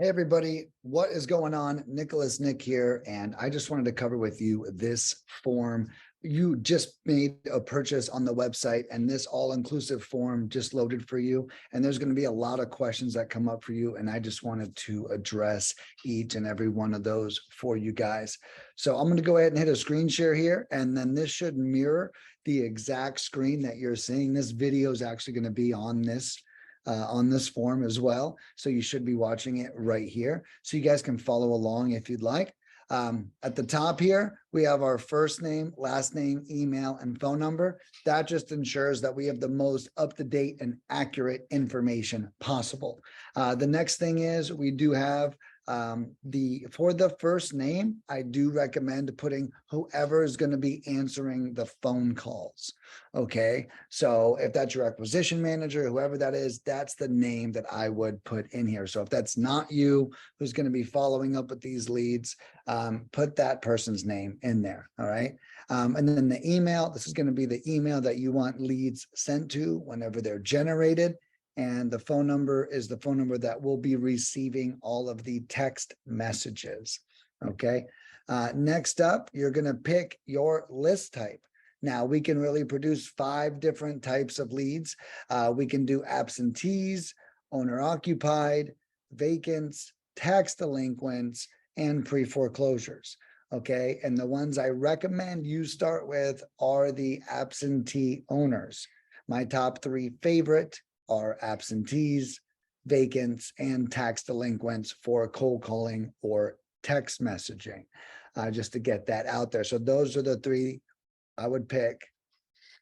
Hey everybody, what is going on? Nick here, and I just wanted to cover with you this form. You just made a purchase on the website, and this all-inclusive form just loaded for you. And there's going to be a lot of questions that come up for you, and I just wanted to address each and every one of those for you guys. So I'm going to go ahead and hit a screen share here, and then this should mirror the exact screen that you're seeing. This video is actually going to be on this form as well. So you should be watching it right here. So you guys can follow along if you'd like. At the top here, we have our first name, last name, email, and phone number. That just ensures that we have the most up-to-date and accurate information possible. The next thing is we do have for the first name, I do recommend putting whoever is going to be answering the phone calls. Okay, so if that's your acquisition manager, whoever that is, that's the name that I would put in here. So if that's not you who's going to be following up with these leads, put that person's name in there. All right. And then the email, this is going to be the email that you want leads sent to whenever they're generated. And the phone number is the phone number that will be receiving all of the text messages. Okay. Next up, you're going to pick your list type. Now we can really produce 5 different types of leads. We can do absentees, owner occupied, vacants, tax delinquents, and pre-foreclosures. Okay. And the ones I recommend you start with are the absentee owners. My top 3 favorite are absentees, vacants, and tax delinquents for cold calling or text messaging, just to get that out there. So those are the 3 I would pick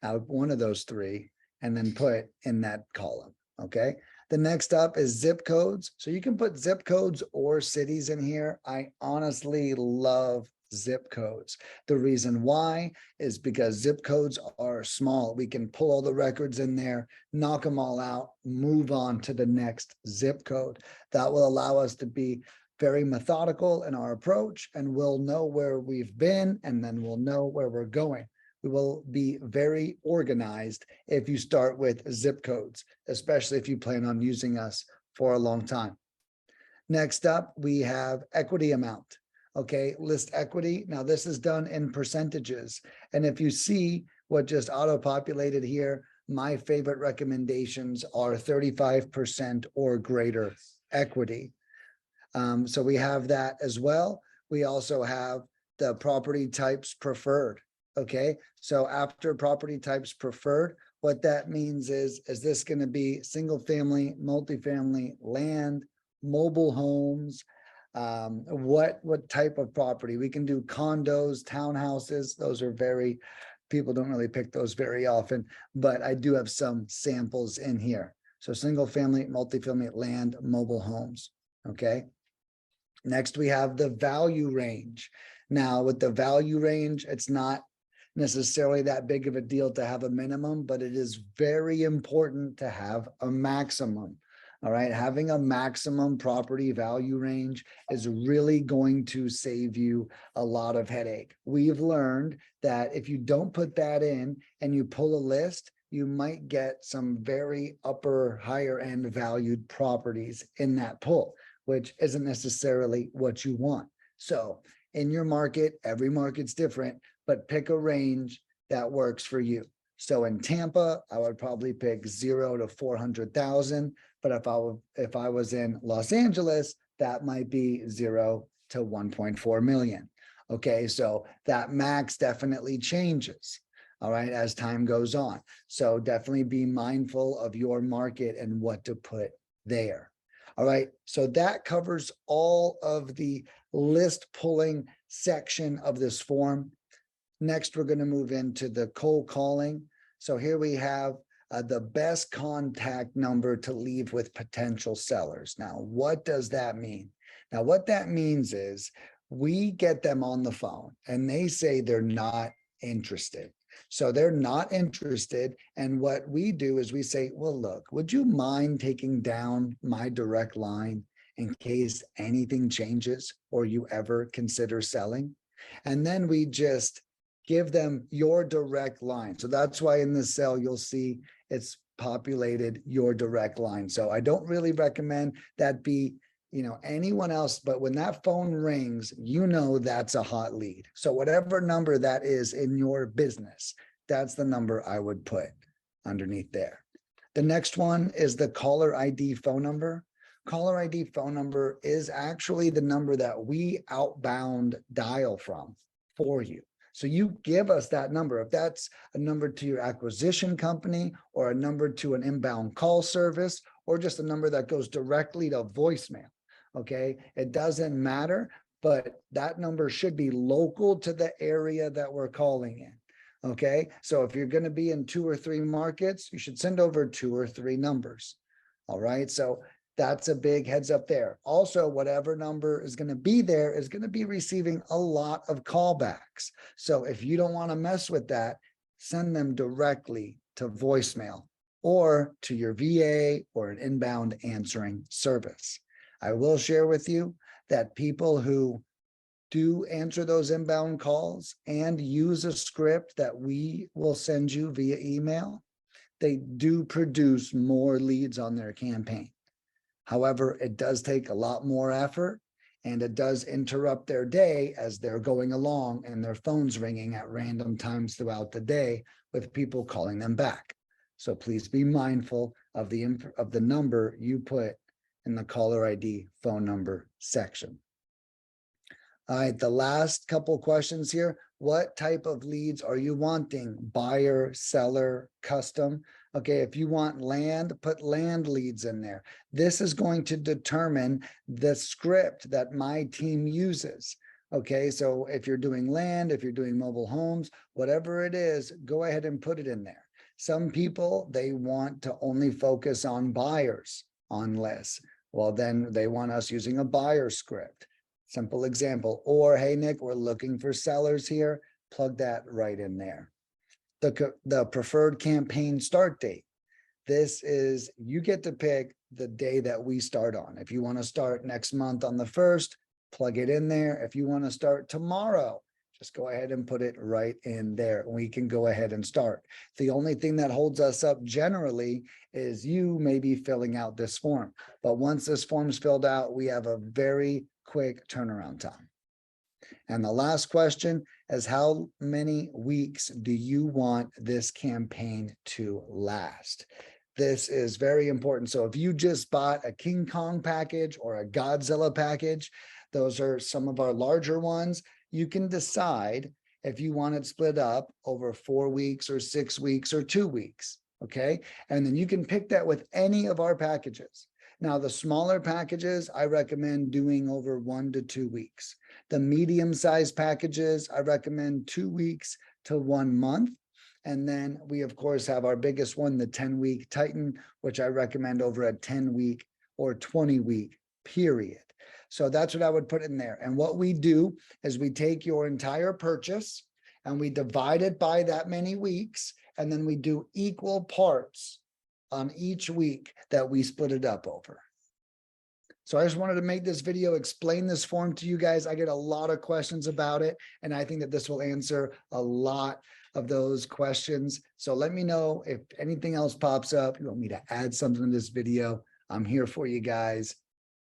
out, one of those 3, and then put in that column. Okay. The next up is zip codes. So you can put zip codes or cities in here. I honestly love zip codes. The reason why is because zip codes are small. We can pull all the records in there, knock them all out, move on to the next zip code. That will allow us to be very methodical in our approach, and we'll know where we've been, and then we'll know where we're going. We will be very organized if you start with zip codes, especially if you plan on using us for a long time. Next up, we have equity amount. Okay, list equity. Now this is done in percentages. And if you see what just auto-populated here, my favorite recommendations are 35% or greater equity. So we have that as well. We also have the property types preferred. Okay, so after property types preferred, what that means is this going to be single family, multifamily, land, mobile homes? What type of property? We can do condos, townhouses. Those are people don't really pick those very often, but I do have some samples in here. So single family, multifamily, land, mobile homes. Okay. Next, we have the value range. Now with the value range, it's not necessarily that big of a deal to have a minimum, but it is very important to have a maximum. All right, having a maximum property value range is really going to save you a lot of headache. We've learned that if you don't put that in and you pull a list, you might get some very higher end valued properties in that pull, which isn't necessarily what you want. So in your market, every market's different, but pick a range that works for you. So in Tampa, I would probably pick 0 to 400,000. But if I was in Los Angeles, that might be 0 to 1.4 million. Okay, so that max definitely changes, all right, as time goes on. So definitely be mindful of your market and what to put there. All right, so that covers all of the list pulling section of this form. Next, we're going to move into the cold calling. So here we have the best contact number to leave with potential sellers. Now, what does that mean? Now, what that means is we get them on the phone and they say they're not interested. So they're not interested. And what we do is we say, well, look, would you mind taking down my direct line in case anything changes or you ever consider selling? And then we just give them your direct line. So that's why in this cell, you'll see it's populated your direct line. So I don't really recommend that be anyone else, but when that phone rings, that's a hot lead. So whatever number that is in your business, that's the number I would put underneath there. The next one is the caller ID phone number. Caller ID phone number is actually the number that we outbound dial from for you. So you give us that number. If that's a number to your acquisition company or a number to an inbound call service or just a number that goes directly to voicemail, okay, it doesn't matter, but that number should be local to the area that we're calling in. Okay, so if you're going to be in 2 or 3 markets, you should send over 2 or 3 numbers. All right, so that's a big heads up there. Also, whatever number is going to be there is going to be receiving a lot of callbacks. So if you don't want to mess with that, send them directly to voicemail or to your VA or an inbound answering service. I will share with you that people who do answer those inbound calls and use a script that we will send you via email, they do produce more leads on their campaign. However, it does take a lot more effort and it does interrupt their day as they're going along and their phone's ringing at random times throughout the day with people calling them back. So please be mindful of the number you put in the caller ID phone number section. All right, the last couple questions here. What type of leads are you wanting? Buyer, seller, custom? Okay, if you want land, put land leads in there. This is going to determine the script that my team uses. Okay, so if you're doing land, if you're doing mobile homes, whatever it is, go ahead and put it in there. Some people, they want to only focus on buyers on lists. Well, then they want us using a buyer script. Simple example. Or, hey, Nick, we're looking for sellers here. Plug that right in there. The preferred campaign start date. This is, you get to pick the day that we start on. If you want to start next month on the 1st, plug it in there. If you want to start tomorrow, just go ahead and put it right in there. We can go ahead and start. The only thing that holds us up generally is you maybe filling out this form. But once this form is filled out, we have a very quick turnaround time. And the last question is, how many weeks do you want this campaign to last? This is very important. So if you just bought a King Kong package or a Godzilla package, those are some of our larger ones. You can decide if you want it split up over 4 weeks or 6 weeks or 2 weeks. Okay. And then you can pick that with any of our packages. Now, the smaller packages, I recommend doing over 1 to 2 weeks. The medium-sized packages, I recommend 2 weeks to 1 month. And then we, of course, have our biggest one, the 10-week Titan, which I recommend over a 10-week or 20-week period. So that's what I would put in there. And what we do is we take your entire purchase and we divide it by that many weeks, and then we do equal parts on each week that we split it up over. So I just wanted to make this video, explain this form to you guys. I get a lot of questions about it, and I think that this will answer a lot of those questions. So let me know if anything else pops up. You want me to add something to this video? I'm here for you guys.